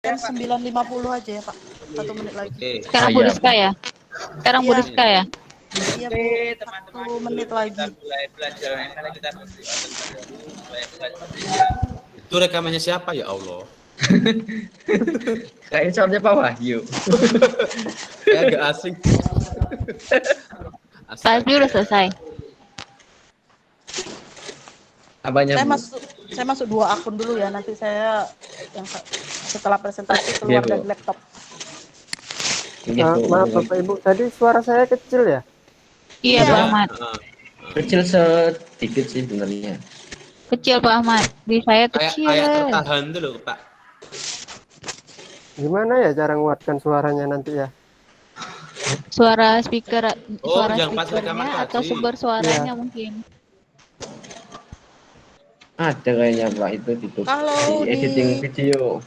Jam 9.50 aja ya Pak. 1 menit lagi. Oke. Sekarang Bu Rizka ya? Sekarang Bu Iya. Rizka ya? Iya Bu, Oke, teman-teman, 1 menit kita lagi. mulai pelajaran karena kita berdoa terlebih dahulu mulai pelajaran. Itu rekamannya siapa ya Allah? Kayaknya soalnya Pak Wahyu. Kayak agak asing. Pak Hasbi udah selesai. Apanya? Saya masuk 2 akun dulu ya, nanti saya yang setelah presentasi keluar Iya, Bu. dari laptop. Maaf Bapak Ibu, tadi suara saya kecil ya? Iya, Pak Ahmad. Kecil sedikit sih sebenarnya. Kecil Pak Ahmad. Di saya kecil. Kayak tertahan dulu Pak. Gimana ya cara nguatkan suaranya nanti ya? Suara speaker, Oh, suara yang pas rekaman speakernya atau tadi. sumber suaranya mungkin. Ada kayaknya Pak itu Kalau di editing di- video.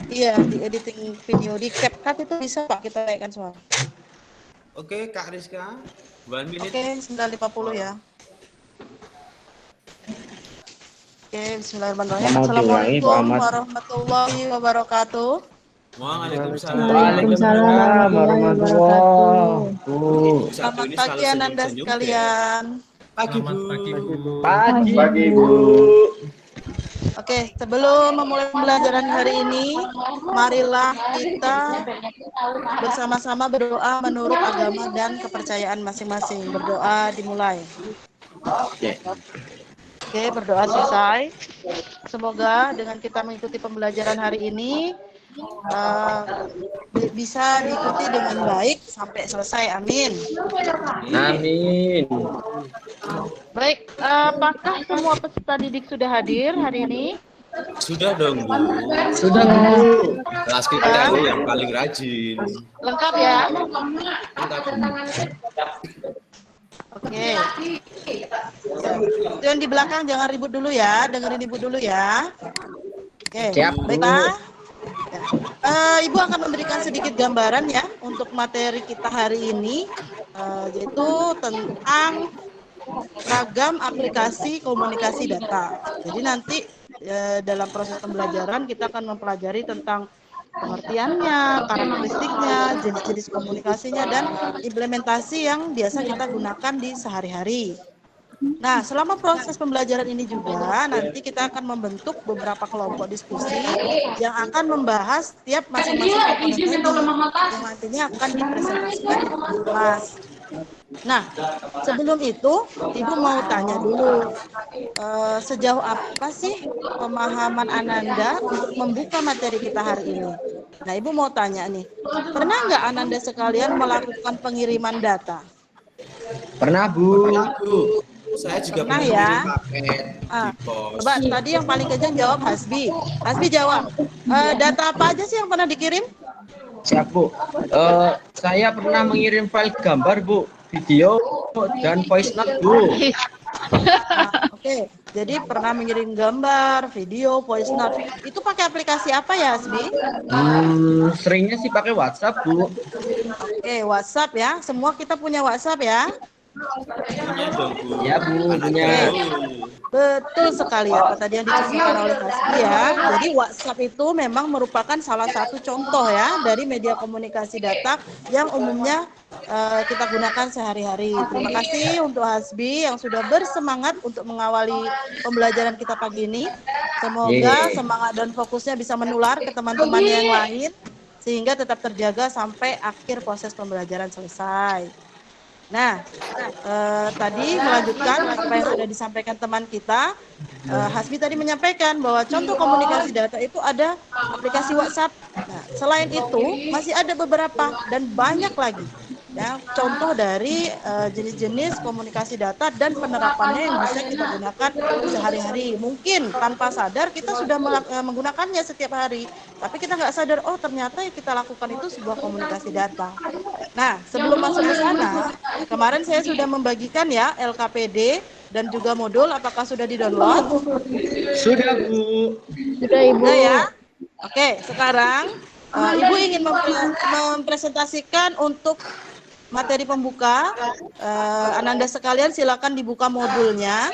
Iya, di editing video, di CapCut itu bisa Pak kita naikkan suara. Oke, Kak Rizka. 1 minute. Oke, 9.50 ya. Oke, bismillahirrahmanirrahim. Mau diulangi, Assalamualaikum Pak Ahmad? warahmatullahi wabarakatuh. Waalaikumsalam. Waalaikumsalam warahmatullahi. Selamat pagi Ananda sekalian. Pagi Bu. Pagi Bu. Oke, sebelum memulai pembelajaran hari ini, marilah kita bersama-sama berdoa menurut agama dan kepercayaan masing-masing. Berdoa dimulai. Oke, berdoa selesai. Semoga dengan kita mengikuti pembelajaran hari ini bisa diikuti dengan baik sampai selesai. Amin. Amin. Baik, apakah semua peserta didik sudah hadir hari ini? Sudah dong Bu. Sudah Bu. Kelas kita ini yang paling rajin. Lengkap ya? Lengkap. Oke. Yang di belakang jangan ribut dulu ya, dengerin Ibu dulu ya. Oke, Siap, Bu. baiklah. Ya. Ibu akan memberikan sedikit gambaran ya untuk materi kita hari ini, yaitu tentang ragam aplikasi komunikasi data. Jadi nanti dalam proses pembelajaran kita akan mempelajari tentang pengertiannya, karakteristiknya, jenis-jenis komunikasinya, dan implementasi yang biasa kita gunakan di sehari-hari. Nah, selama proses pembelajaran ini juga nanti kita akan membentuk beberapa kelompok diskusi yang akan membahas setiap masing-masing komponen tadi yang nantinya akan dipresentasikan di kelas. Nah, sebelum itu, Ibu mau tanya dulu, sejauh apa sih pemahaman Ananda untuk membuka materi kita hari ini? Nah, Ibu mau tanya nih, pernah nggak Ananda sekalian melakukan pengiriman data? Pernah Bu. Bu, saya juga Pernah pernah ya? kirim paket di pos. Coba tadi yang paling kencang jawab Hasbi. Hasbi jawab. Data apa aja sih yang pernah dikirim? Siap Bu. Saya pernah mengirim file gambar Bu, video dan voice note Bu. Oke, jadi pernah mengirim gambar, video, voice note. Itu pakai aplikasi apa ya, Hasbi? Seringnya sih pakai WhatsApp Bu. Oke, WhatsApp ya. Semua kita punya WhatsApp ya. Punya dong Bu. Ya Bu, punya. Betul sekali apa tadi yang diceritakan oleh Hasbi ya. Jadi WhatsApp itu memang merupakan salah satu contoh ya dari media komunikasi data yang umumnya kita gunakan sehari-hari. Terima kasih untuk Hasbi yang sudah bersemangat untuk mengawali pembelajaran kita pagi ini. Semoga semangat dan fokusnya bisa menular ke teman-teman yang lain sehingga tetap terjaga sampai akhir proses pembelajaran selesai. Nah, tadi melanjutkan apa yang sudah disampaikan teman kita, Hasbi tadi menyampaikan bahwa contoh komunikasi data itu ada aplikasi WhatsApp. Nah, selain itu masih ada beberapa dan banyak lagi ya contoh dari jenis-jenis komunikasi data dan penerapannya yang bisa kita gunakan sehari-hari. Mungkin tanpa sadar kita sudah menggunakannya setiap hari, tapi kita nggak sadar oh ternyata yang kita lakukan itu sebuah komunikasi data. Nah, sebelum masuk ke sana, kemarin saya sudah membagikan ya LKPD dan juga modul. Apakah sudah di-download? Sudah Bu. Sudah Ibu. Sudah ya. Oke, sekarang Ibu ingin mempresentasikan untuk materi pembuka. Ananda sekalian silakan dibuka modulnya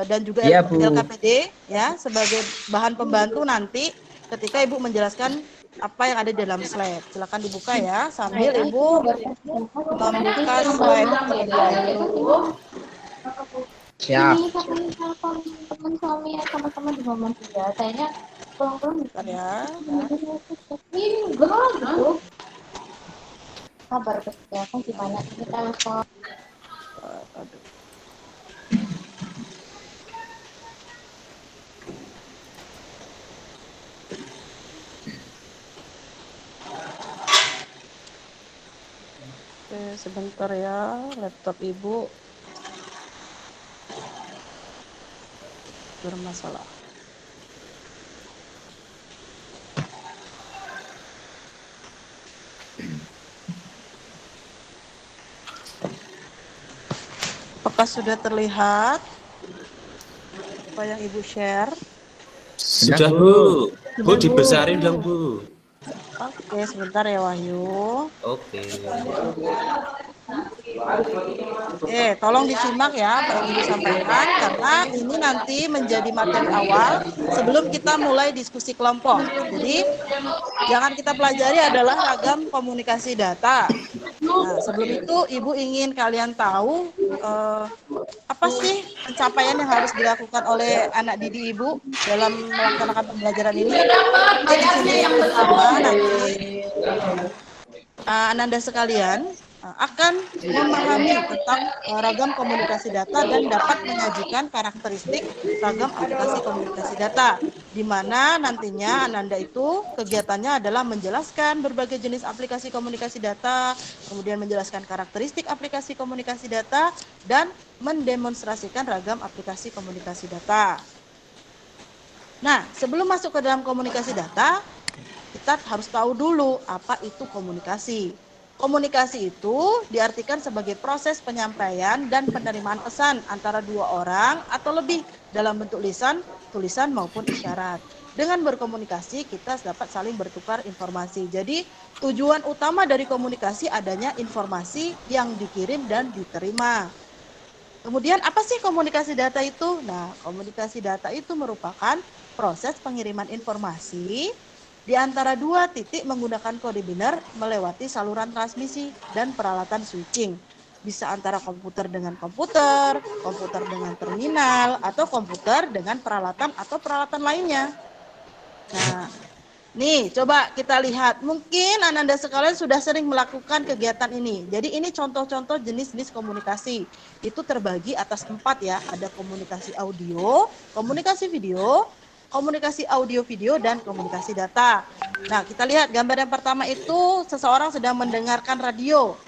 dan juga Ya, Bu. LKPD ya sebagai bahan pembantu nanti. ketika Ibu menjelaskan apa yang ada di dalam slide. Silakan dibuka ya, sambil Ibu membuka slide terlebih dahulu. Siap. Ini teman suami teman-teman di momen dia, kayaknya pulang-pulang Bentar ya. ini gitu. Kabar ya kan gimana ini telepon. Aduh. Oke, sebentar ya, laptop Ibu bermasalah. Apakah sudah terlihat apa yang Ibu share? Sudah Bu. Bu dibesarin dong Bu. Oke, sebentar ya Wahyu. Oke. Oke, tolong disimak ya apa yang Ibu sampaikan karena ini nanti menjadi materi awal sebelum kita mulai diskusi kelompok. Jadi jangan kita pelajari adalah ragam komunikasi data. Nah, sebelum itu Ibu ingin kalian tahu apa sih pencapaian yang harus dilakukan oleh anak didik Ibu dalam melaksanakan pembelajaran ini. Jadi di sini yang pertama nanti Ananda sekalian akan memahami tentang ragam komunikasi data dan dapat menyajikan karakteristik ragam aplikasi komunikasi data, di mana nantinya Ananda itu kegiatannya adalah menjelaskan berbagai jenis aplikasi komunikasi data, kemudian menjelaskan karakteristik aplikasi komunikasi data, dan mendemonstrasikan ragam aplikasi komunikasi data. Nah, sebelum masuk ke dalam komunikasi data, kita harus tahu dulu apa itu komunikasi. Komunikasi itu diartikan sebagai proses penyampaian dan penerimaan pesan antara dua orang atau lebih dalam bentuk lisan, tulisan maupun isyarat. Dengan berkomunikasi kita dapat saling bertukar informasi. Jadi tujuan utama dari komunikasi adanya informasi yang dikirim dan diterima. Kemudian apa sih komunikasi data itu? Nah, komunikasi data itu merupakan proses pengiriman informasi di antara dua titik menggunakan kode biner melewati saluran transmisi dan peralatan switching. Bisa antara komputer dengan komputer, komputer dengan terminal, atau komputer dengan peralatan atau peralatan lainnya. Nah, nih coba kita lihat. Mungkin Ananda sekalian sudah sering melakukan kegiatan ini. Jadi ini contoh-contoh jenis-jenis komunikasi. Itu terbagi atas 4 ya. Ada komunikasi audio, komunikasi video, komunikasi audio-video, dan komunikasi data. Nah, kita lihat gambar yang pertama itu seseorang sedang mendengarkan radio.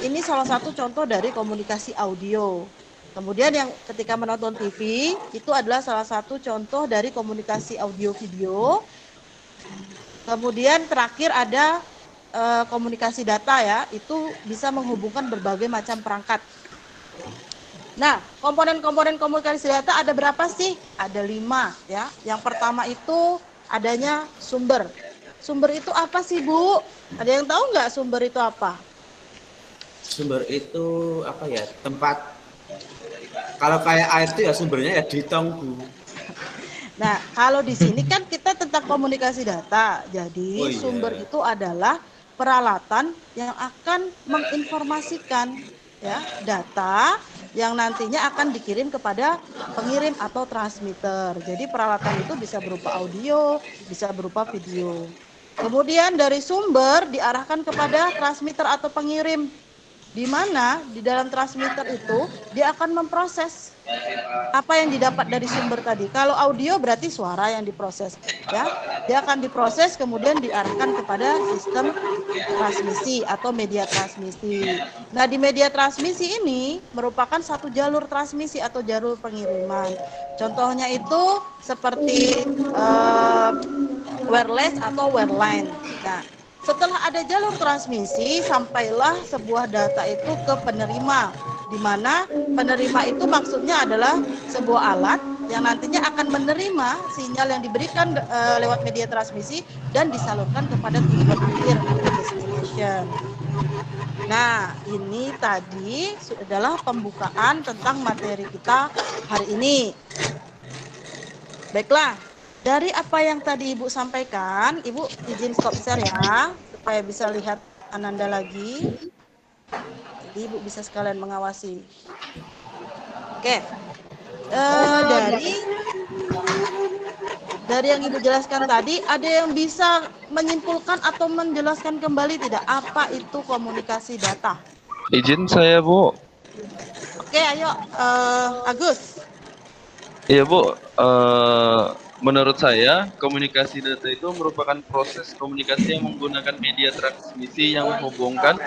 Ini salah satu contoh dari komunikasi audio. Kemudian yang ketika menonton TV, itu adalah salah satu contoh dari komunikasi audio-video. Kemudian terakhir ada komunikasi data ya, itu bisa menghubungkan berbagai macam perangkat. Nah, komponen-komponen komunikasi data ada berapa sih? Ada 5 ya. Yang pertama itu adanya sumber. Sumber itu apa sih Bu? Ada yang tahu nggak sumber itu apa? Sumber itu apa ya? Tempat. Kalau kayak air itu ya sumbernya ya di tong Bu. Nah, kalau di sini kan kita tentang komunikasi data. Jadi sumber itu adalah peralatan yang akan menginformasikan ya data yang nantinya akan dikirim kepada pengirim atau transmitter. Jadi peralatan itu bisa berupa audio, bisa berupa video. Kemudian dari sumber diarahkan kepada transmitter atau pengirim, di mana di dalam transmitter itu dia akan memproses apa yang didapat dari sumber tadi. Kalau audio berarti suara yang diproses ya. Dia akan diproses kemudian diarahkan kepada sistem transmisi atau media transmisi. Nah, di media transmisi ini merupakan satu jalur transmisi atau jalur pengiriman. Contohnya itu seperti wireless atau wireline. Nah, setelah ada jalur transmisi, sampailah sebuah data itu ke penerima, di mana penerima itu maksudnya adalah sebuah alat yang nantinya akan menerima sinyal yang diberikan lewat media transmisi dan disalurkan kepada tujuan akhir atau destination. Nah, ini tadi adalah pembukaan tentang materi kita hari ini. Baiklah, dari apa yang tadi Ibu sampaikan, Ibu izin stop share ya, supaya bisa lihat Ananda lagi. Jadi Ibu bisa sekalian mengawasi. Oke, dari yang Ibu jelaskan tadi, ada yang bisa menyimpulkan atau menjelaskan kembali tidak apa itu komunikasi data? Izin saya, Bu. Oke, ayo Agus. Iya, Bu. Menurut saya, komunikasi data itu merupakan proses komunikasi yang menggunakan media transmisi yang menghubungkan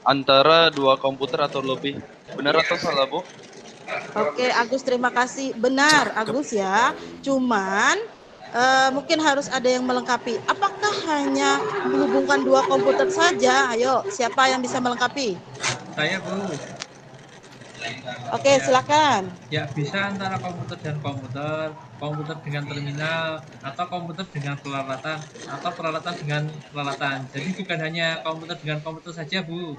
antara dua komputer atau lebih. Benar atau salah, Bu? Oke, Agus, terima kasih. Benar, Cakep Agus ya. sekali. Cuman mungkin harus ada yang melengkapi. Apakah hanya menghubungkan dua komputer saja? Ayo, siapa yang bisa melengkapi? Saya Bu, Oke, silakan. ya bisa antara komputer dan komputer, komputer dengan terminal, atau komputer dengan peralatan, atau peralatan dengan peralatan. Jadi bukan hanya komputer dengan komputer saja Bu.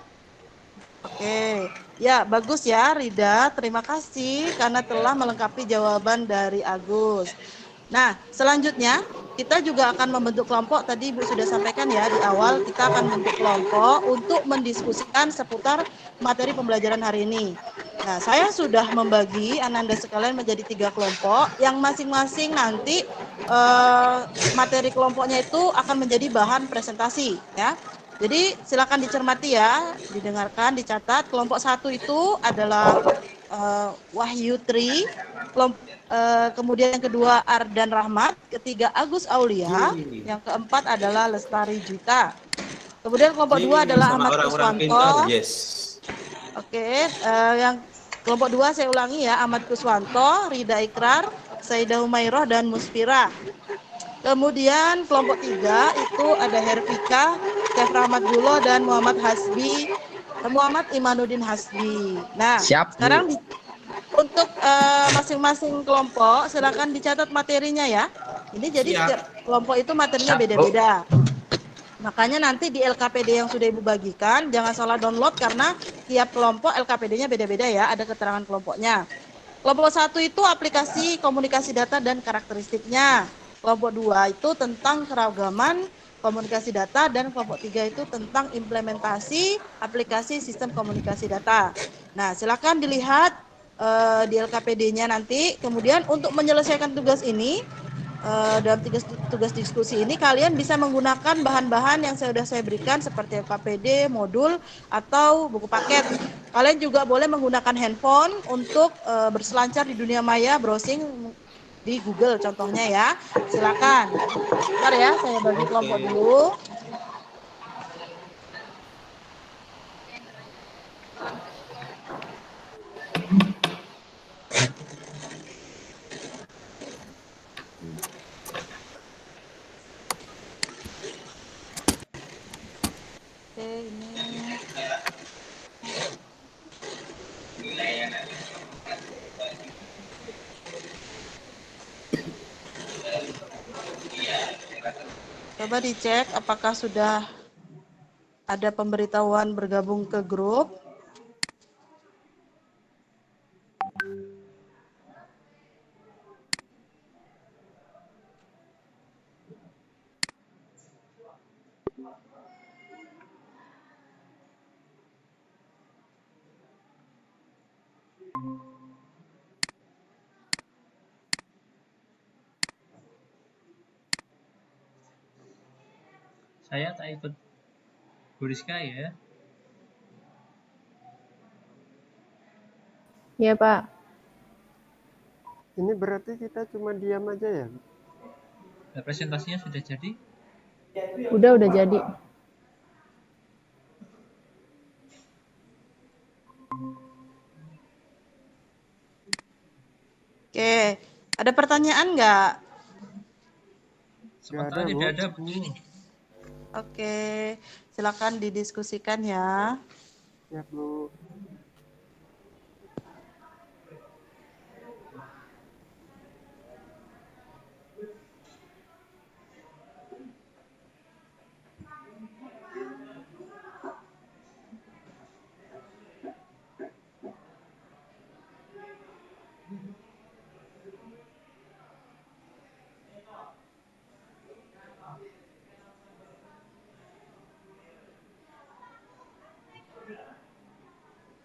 Oke, ya bagus ya Rida. Terima kasih karena telah melengkapi jawaban dari Agus. Nah, selanjutnya kita juga akan membentuk kelompok. Tadi Ibu sudah sampaikan ya di awal kita akan membentuk kelompok untuk mendiskusikan seputar materi pembelajaran hari ini. Nah, saya sudah membagi Ananda sekalian menjadi 3 kelompok yang masing-masing nanti materi kelompoknya itu akan menjadi bahan presentasi ya. Jadi silakan dicermati ya, didengarkan, dicatat. Kelompok 1 itu adalah Wahyu Tri, kemudian yang kedua Ardan Rahmat, ketiga Agus Aulia, yang keempat adalah Lestari Juta. Kemudian kelompok 2 adalah Sama Ahmad orang-orang Kuswanto. pintar, yes. Oke, yang kelompok 2 saya ulangi ya, Ahmad Kuswanto, Rida Ikrar, Saidah Umairoh, dan Muspira. Kemudian kelompok 3 itu ada Hervika, Chef Rahmat Dulo, dan Muhammad Imanuddin Hasbi. Nah, Siap, Bu. sekarang untuk masing-masing kelompok silakan dicatat materinya ya. Ini jadi Siap. setiap kelompok itu materinya Siap, Bu. beda-beda. Makanya nanti di LKPD yang sudah Ibu bagikan jangan salah download karena tiap kelompok LKPD-nya beda-beda ya, ada keterangan kelompoknya. Kelompok 1 itu aplikasi komunikasi data dan karakteristiknya. Kelompok 2 itu tentang keragaman komunikasi data, dan kelompok 3 itu tentang implementasi aplikasi sistem komunikasi data. Nah, silakan dilihat di LKPD-nya nanti. Kemudian untuk menyelesaikan tugas ini, dalam tugas diskusi ini kalian bisa menggunakan bahan-bahan yang sudah saya berikan seperti LKPD, modul, atau buku paket. Kalian juga boleh menggunakan handphone untuk berselancar di dunia maya, browsing di Google contohnya ya. Silakan. Bentar ya, saya bagi kelompok dulu. Oke, ini. Coba dicek apakah sudah ada pemberitahuan bergabung ke grup. Saya tak ikut Bu Rizka ya. Iya, Pak. Ini berarti kita cuma diam aja ya? Nah, presentasinya sudah jadi. Udah jadi. Oke, ada pertanyaan nggak? Sementara Nggak ada, Bu. tidak ada Bu. Oke, silakan didiskusikan ya. Ya, Bu.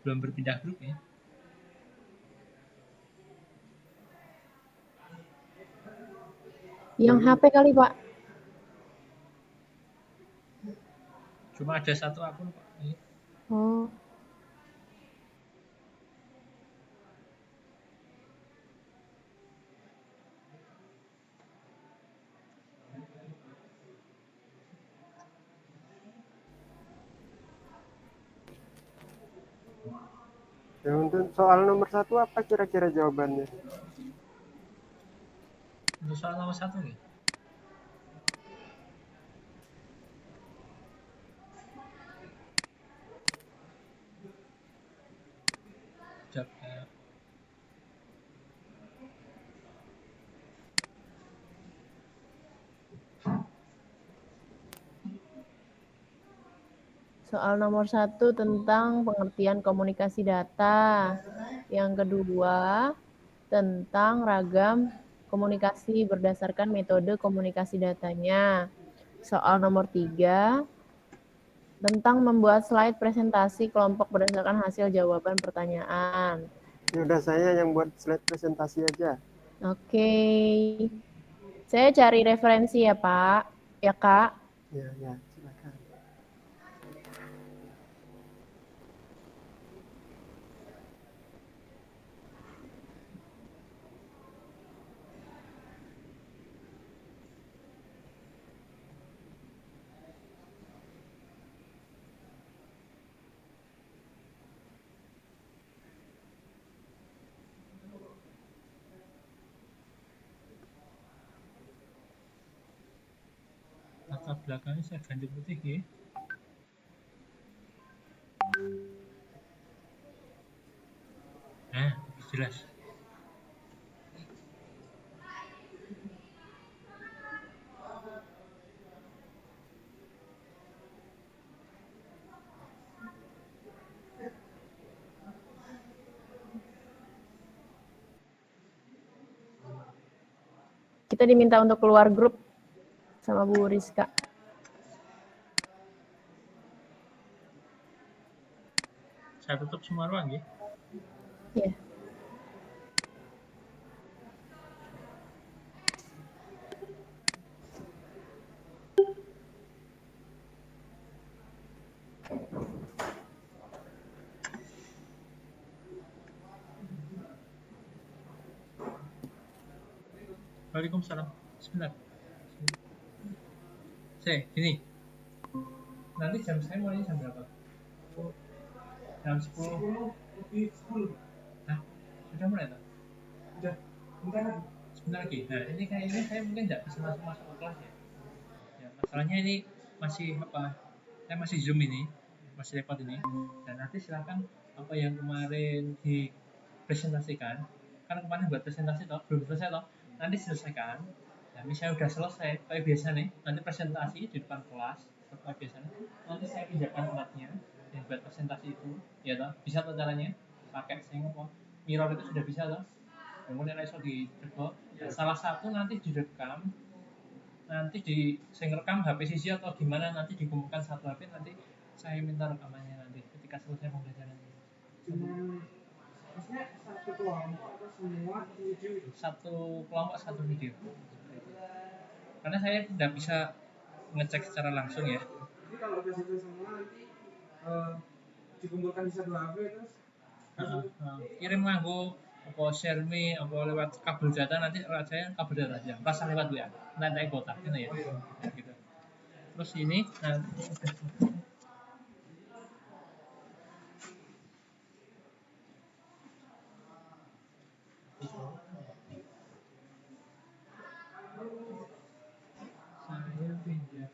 belum berpindah grup ya. Yang HP kali, Pak. Cuma ada satu akun Pak. Ini. Oh. Ya, untuk soal nomor 1 apa kira-kira jawabannya? Untuk soal nomor 1 nih. Jawabnya. Soal nomor 1 tentang pengertian komunikasi data. Yang kedua, tentang ragam komunikasi berdasarkan metode komunikasi datanya. Soal nomor 3, tentang membuat slide presentasi kelompok berdasarkan hasil jawaban pertanyaan. Ya udah, saya yang buat slide presentasi aja. Oke. Saya cari referensi ya, Pak. Ya, Kak. Ya, silakan. Latar belakangnya saya ganti putih ya. Nah, jelas. Kita diminta untuk keluar grup sama Bu Rizka. Saya tutup semua ruang ya. Ya. Waalaikumsalam. Sebentar. Gini. Nanti jam saya mulai jam berapa? Jam 10. Hah? Sudah mulai tak? Sudah. Sebentar lagi. Nah, ini kayaknya saya mungkin tidak bisa langsung masuk ke kelas ya. Ya, masalahnya ini masih apa? Saya masih Zoom ini, masih repot ini. Dan nanti silakan apa yang kemarin dipresentasikan. Kan kemarin buat presentasi toh, belum selesai toh. Nanti selesaikan. Nah, misalnya udah selesai, kayak biasa nih, nanti presentasi di depan kelas, kayak biasanya. Nanti saya pindahkan alatnya yang buat presentasi itu, ya toh. Bisa toh caranya? Pakai apa? Mirror itu sudah bisa toh. Kemudian iso di salah satu nanti direkam, nanti saya rekam HP sisi atau gimana, nanti dikumpulkan satu HP, nanti saya minta rekamannya nanti ketika selesai pembelajaran. Maksudnya satu kelompok atau semua video itu? Satu kelompok satu video. Karena saya tidak bisa ngecek secara langsung ya. Jadi kalau udah selesai semua nanti dikumpulkan di satu HP terus kirim nganggo apa share me apa lewat kabel data, nanti lewat saya kabel data aja pasang lewat WA nanti kotak gitu ya. Gitu. Terus ini nanti saya pinjam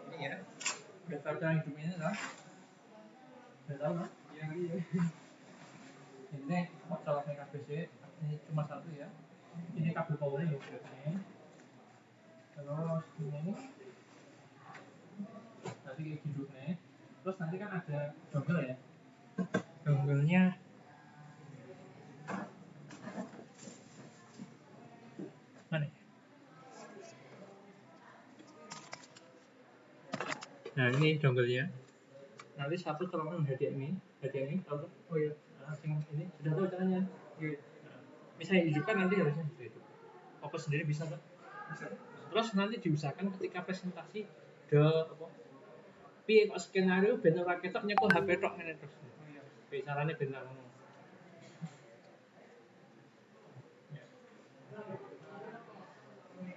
ini ya, udah tahu cara hidup ini lah, udah tahu lah. Ini masalah PKBC ini cuma satu ya, ini kabel powernya ya ini. Terus ini nanti kayak gitu nih, terus nanti kan ada dongle ya, dongle-nya mana? Nah ini dongle-nya. Nanti satu colongan hadiah ini tahu kan? Oh iya. Nah, ini sudah tahu caranya. Iya. Nah, misalnya hidupkan nanti harusnya itu. Apa sendiri bisa kan? Bisa. Terus nanti diusahakan ketika presentasi piye kok skenario ben ora ketok nyekel HP tok ngene terus. Piye carane ben ngono.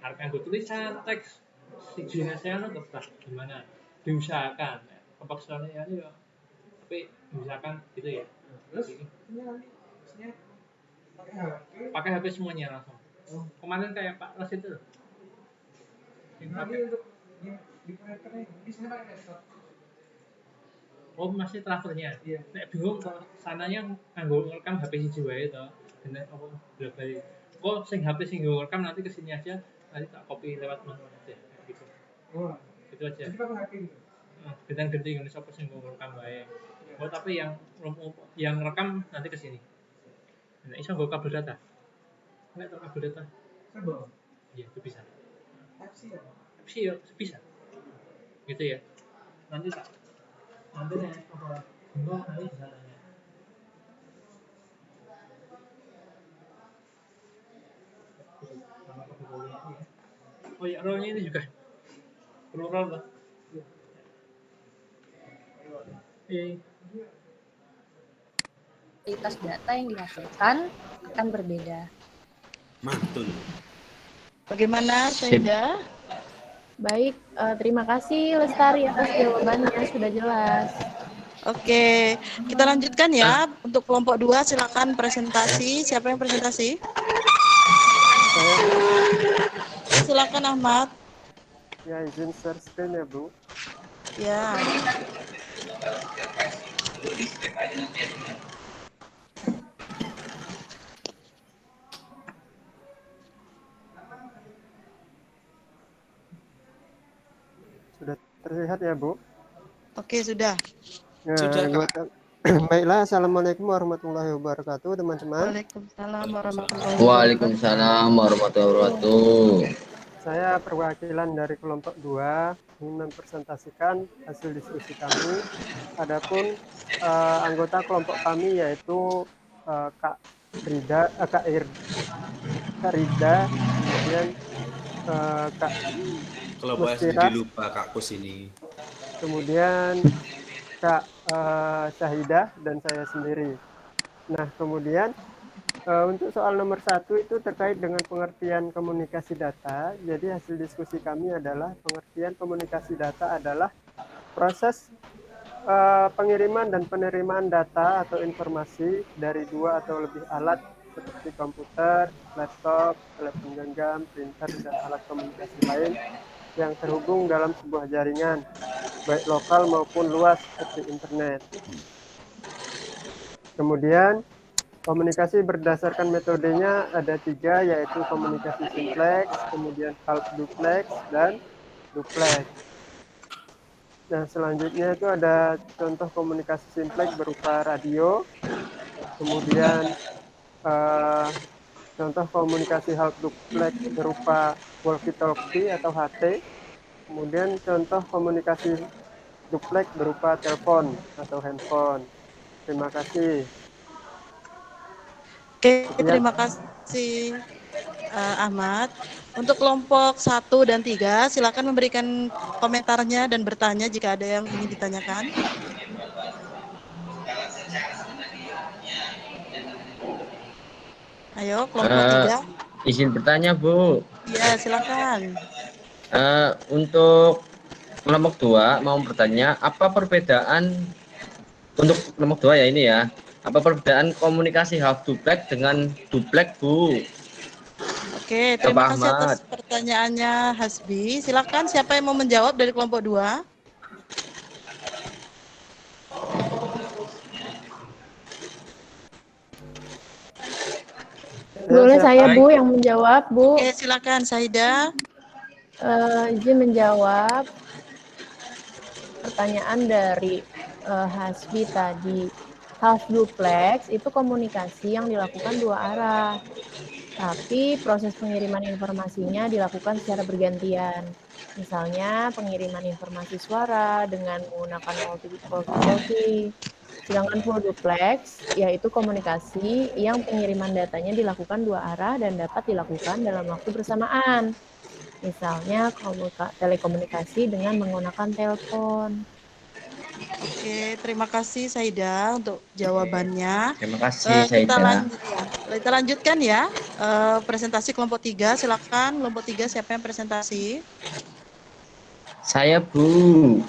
Harus nganggo tulisan teks siji nasehat tetap gimana diusahakan kepaksaan ya tapi diusahakan gitu ya. Terus pakai HP semuanya langsung. Kemarin kayak Pak Ras itu loh. Tapi untuk di proyektornya bisa pakai laptop. Oh masih transfernya. Iya. Nek bingung kalau sananya nganggo rekam HP siji wae to. Bener apa bolak-balik. Kok sing HP sing nggo rekam nanti kesini aja, nanti tak copy lewat manual aja gitu. Oh, itu aja. Jadi pakai HP gitu. Bintang-bintang Indonesia apa sing nggo rekam wae. Oh tapi yang rekam nanti kesini. Nah, iso nggo kabel data. Enggak tahu kabel data. Kabel. Iya, itu bisa. Type-C ya bisa. Gitu ya. Nanti nih apa enggak nanti bisa tanya. Oh ya, rollnya ini juga perlu roll lah. Kualitas data yang dihasilkan akan berbeda. Mantul. Bagaimana, Saida? Baik, terima kasih Lestari atas jawabannya, sudah jelas. Oke, kita lanjutkan ya. Untuk kelompok 2 silakan presentasi. Siapa yang presentasi? Silakan Ahmad. Ya, izin share screen ya, Bu. Ya. Sudah terlihat ya, Bu? Oke, sudah. Ya, Sudah, Kak. Baiklah, Assalamualaikum warahmatullahi wabarakatuh, teman-teman. Waalaikumsalam warahmatullahi Waalaikumsalam warahmatullahi wabarakatuh. Saya perwakilan dari kelompok 2 ingin mempresentasikan hasil diskusi kami. Adapun anggota kelompok kami yaitu Kak Rida, kemudian Kak Kalau bahas Mustira, jadi lupa Kak Kus ini. kemudian Kak Syahidah dan saya sendiri. Nah, kemudian untuk soal nomor 1 itu terkait dengan pengertian komunikasi data. Jadi hasil diskusi kami adalah pengertian komunikasi data adalah proses pengiriman dan penerimaan data atau informasi dari 2 atau lebih alat seperti komputer, laptop, telepon genggam, printer, dan alat komunikasi lain yang terhubung dalam sebuah jaringan, baik lokal maupun luas seperti internet. Kemudian komunikasi berdasarkan metodenya ada 3, yaitu komunikasi simplex, kemudian half duplex, dan duplex. Nah, selanjutnya itu ada contoh komunikasi simplex berupa radio, kemudian contoh komunikasi half duplex berupa walkie-talkie atau HT, kemudian contoh komunikasi duplex berupa telepon atau handphone. Terima kasih. Oke, terima kasih Ahmad. Untuk kelompok 1 dan 3, silakan memberikan komentarnya dan bertanya jika ada yang ingin ditanyakan. Ayo, kelompok 3. Izin bertanya, Bu. Ya, silakan. Untuk kelompok 2 mau bertanya, apa perbedaan untuk kelompok 2 ya ini ya? Apa perbedaan komunikasi half duplex dengan duplex, Bu? Oke, terima kasih atas pertanyaannya Hasbi. Silakan siapa yang mau menjawab dari kelompok 2? Boleh saya Bu yang menjawab, Bu. Oke, silakan Saida. Izin menjawab pertanyaan dari Hasbi tadi. Half duplex itu komunikasi yang dilakukan 2 arah, tapi proses pengiriman informasinya dilakukan secara bergantian. Misalnya pengiriman informasi suara dengan menggunakan walkie-talkie. Sedangkan full duplex yaitu komunikasi yang pengiriman datanya dilakukan dua arah dan dapat dilakukan dalam waktu bersamaan. Misalnya telekomunikasi dengan menggunakan telepon. Oke, terima kasih Saida untuk jawabannya. Terima kasih Saida. Kita lanjutkan ya. Presentasi kelompok 3, silakan kelompok 3 siapa yang presentasi? Saya, Bu.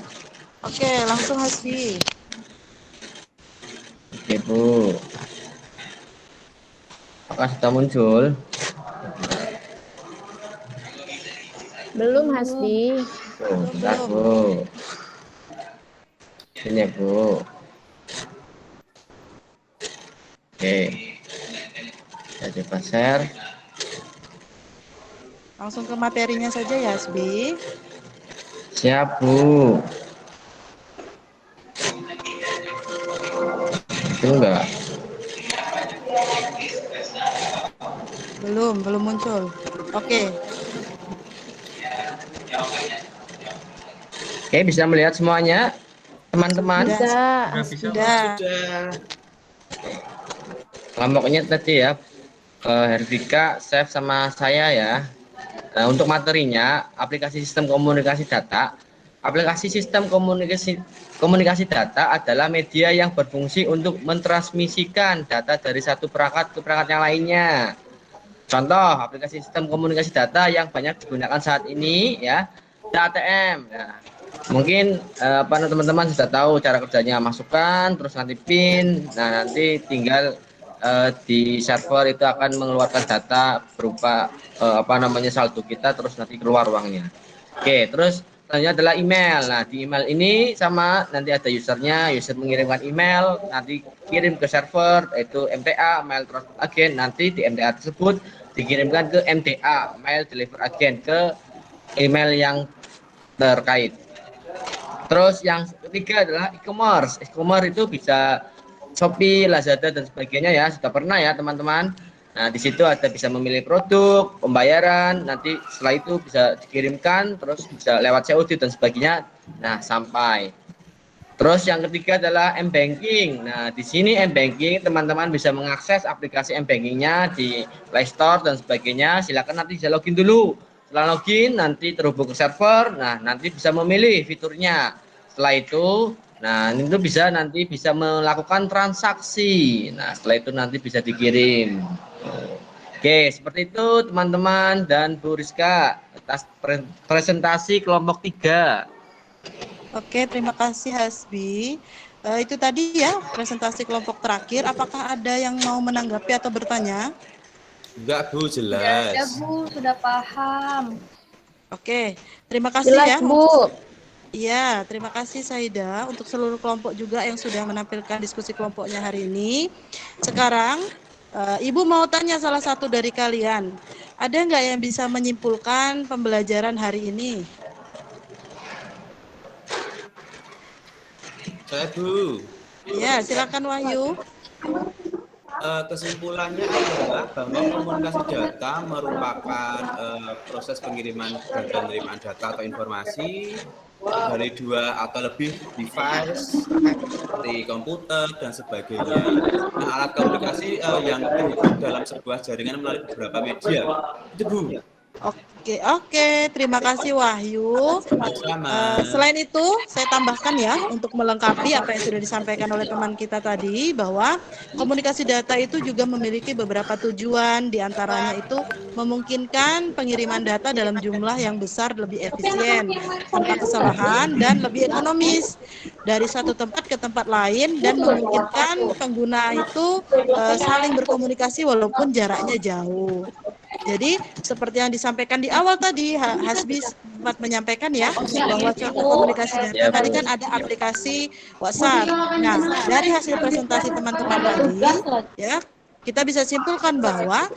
Oke, langsung Hasbi. Oke, Bu. Apakah sudah muncul? Belum, Hasbi. Bentar, Bu. Sini ya, Bu. Oke. Saya coba share. Langsung ke materinya saja ya, Hasbi. Siap, Bu. Itu enggak? Belum muncul. Oke. Oke, bisa melihat semuanya, teman-teman? Sudah. Kelompoknya tadi ya, Hervika, Chef, sama saya ya. Nah, untuk materinya, aplikasi sistem komunikasi data. Aplikasi sistem komunikasi data adalah media yang berfungsi untuk mentransmisikan data dari satu perangkat ke perangkat yang lainnya. Contoh, aplikasi sistem komunikasi data yang banyak digunakan saat ini ya, ATM. Nah, mungkin teman-teman sudah tahu cara kerjanya, masukkan, terus nanti pin. Nah, nanti tinggal di server itu akan mengeluarkan data berupa saldo kita, terus nanti keluar uangnya. Oke, terus selanjutnya adalah email. Nah, di email ini sama, nanti ada usernya, user mengirimkan email, nanti kirim ke server, yaitu MTA, mail transport agent, nanti di MTA tersebut dikirimkan ke MDA, mail deliver agent, ke email yang terkait. Terus yang ketiga adalah e-commerce. E-commerce itu bisa Shopee, Lazada, dan sebagainya ya, sudah pernah ya teman-teman. Nah, di situ ada bisa memilih produk, pembayaran, nanti setelah itu bisa dikirimkan, terus bisa lewat COD dan sebagainya. Nah, sampai. Terus yang ketiga adalah M-Banking. Nah, di sini M-Banking teman-teman bisa mengakses aplikasi M-Bankingnya di Play Store dan sebagainya. Silakan nanti bisa login dulu. Setelah login, nanti terhubung ke server. Nah, nanti bisa memilih fiturnya. Setelah itu, nah itu nanti bisa melakukan transaksi. Nah, setelah itu nanti bisa dikirim. Oke, seperti itu teman-teman dan Bu Rizka atas presentasi kelompok 3. Oke, terima kasih Hasbi. Itu tadi ya presentasi kelompok terakhir. Apakah ada yang mau menanggapi atau bertanya? Enggak, Bu, jelas. Ya, Bu, sudah paham. Oke, terima kasih jelas, ya. Bu. Iya, terima kasih Saida untuk seluruh kelompok juga yang sudah menampilkan diskusi kelompoknya hari ini. Sekarang, Ibu mau tanya salah satu dari kalian. Ada nggak yang bisa menyimpulkan pembelajaran hari ini? Saya, Bu. Ya, silakan Wahyu. Kesimpulannya adalah bahwa komunikasi data merupakan proses pengiriman dan penerimaan data atau informasi dari dua atau lebih device seperti komputer dan sebagainya. Nah, alat komunikasi yang terhubung dalam sebuah jaringan melalui beberapa media. Itu, Bu. Oke, terima kasih Wahyu. Selain itu, saya tambahkan ya untuk melengkapi apa yang sudah disampaikan oleh teman kita tadi, bahwa komunikasi data itu juga memiliki beberapa tujuan, diantaranya itu memungkinkan pengiriman data dalam jumlah yang besar, lebih efisien, tanpa kesalahan, dan lebih ekonomis dari satu tempat ke tempat lain, dan memungkinkan pengguna itu saling berkomunikasi walaupun jaraknya jauh. Jadi seperti yang disampaikan di awal tadi, Hasbi sempat menyampaikan ya bahwa contoh komunikasi data tadi kan ada aplikasi WhatsApp. Nah, dari hasil presentasi teman-teman tadi, ya kita bisa simpulkan bahwa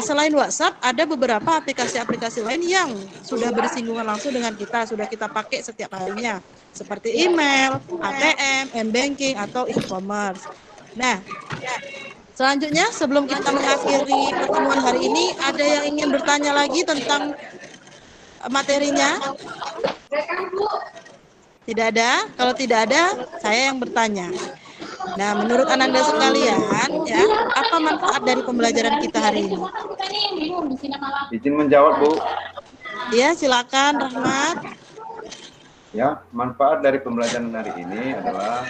selain WhatsApp ada beberapa aplikasi-aplikasi lain yang sudah bersinggungan langsung dengan kita, sudah kita pakai setiap harinya, seperti email, ATM, M-Banking, atau e-commerce. Nah, selanjutnya, sebelum kita mengakhiri pertemuan hari ini, ada yang ingin bertanya lagi tentang materinya? Tidak ada? Kalau tidak ada, saya yang bertanya. Nah, menurut Ananda sekalian, ya, apa manfaat dari pembelajaran kita hari ini? Izin menjawab, Bu. Ya, silakan, Rahmat. Ya, manfaat dari pembelajaran hari ini adalah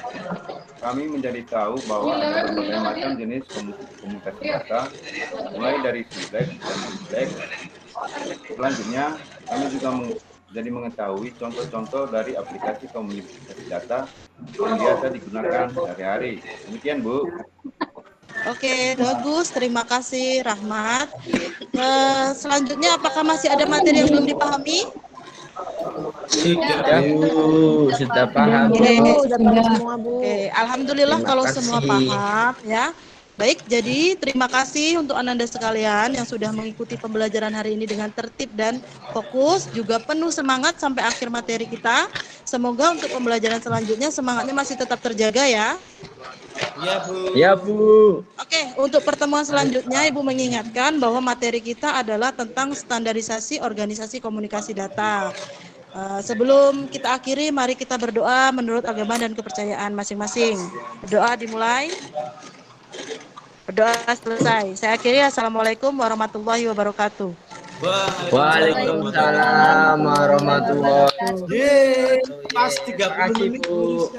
kami menjadi tahu bahwa ada berbagai macam jenis komunikasi data, mulai dari simplex dan duplex. Selanjutnya, kami juga jadi mengetahui contoh-contoh dari aplikasi komunikasi data yang biasa digunakan sehari-hari. Demikian, Bu. Oke, bagus. Terima kasih, Rahmat. Selanjutnya, apakah masih ada materi yang belum dipahami? Sudah paham. Oke, alhamdulillah kalau semua paham, ya. Baik, jadi terima kasih untuk Ananda sekalian yang sudah mengikuti pembelajaran hari ini dengan tertib dan fokus, juga penuh semangat sampai akhir materi kita. Semoga untuk pembelajaran selanjutnya semangatnya masih tetap terjaga ya. Ya, Bu. Ya, Bu. Oke, untuk pertemuan selanjutnya Ibu mengingatkan bahwa materi kita adalah tentang standarisasi organisasi komunikasi data. Sebelum kita akhiri, mari kita berdoa menurut agama dan kepercayaan masing-masing. Berdoa dimulai. Berdoa selesai. Saya akhiri. Assalamualaikum warahmatullahi wabarakatuh. Waalaikumsalam warahmatullahi wabarakatuh. Yeay, pas 30 menit, Bu.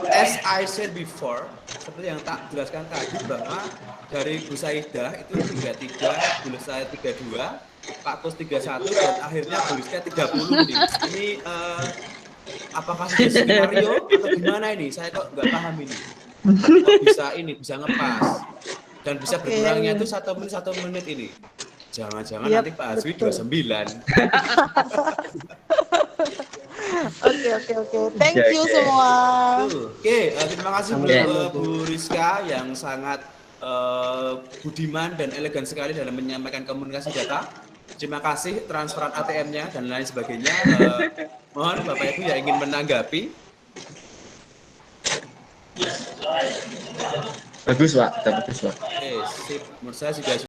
As I said before, seperti yang tak jelaskan tadi bahwa dari Bu Saidah itu 33, Bu saya 32, Pak Kus 31 dan akhirnya Bu Rizka 30 menit. Ini apakah sudah skenario atau gimana ini? Saya kok nggak paham ini. Kok bisa ngepas dan bisa berkurangnya itu 1 menit ini. Jangan-jangan nanti Pak Azwi 29. Oke. Thank you semua. Oke, terima kasih Bu Rizka yang sangat budiman dan elegan sekali dalam menyampaikan komunikasi data. Terima kasih transferan ATM-nya dan lain sebagainya. Mohon Bapak Ibu yang ingin menanggapi. Bagus, Pak. Bagus, Pak. Oke, sip. Menurut saya sudah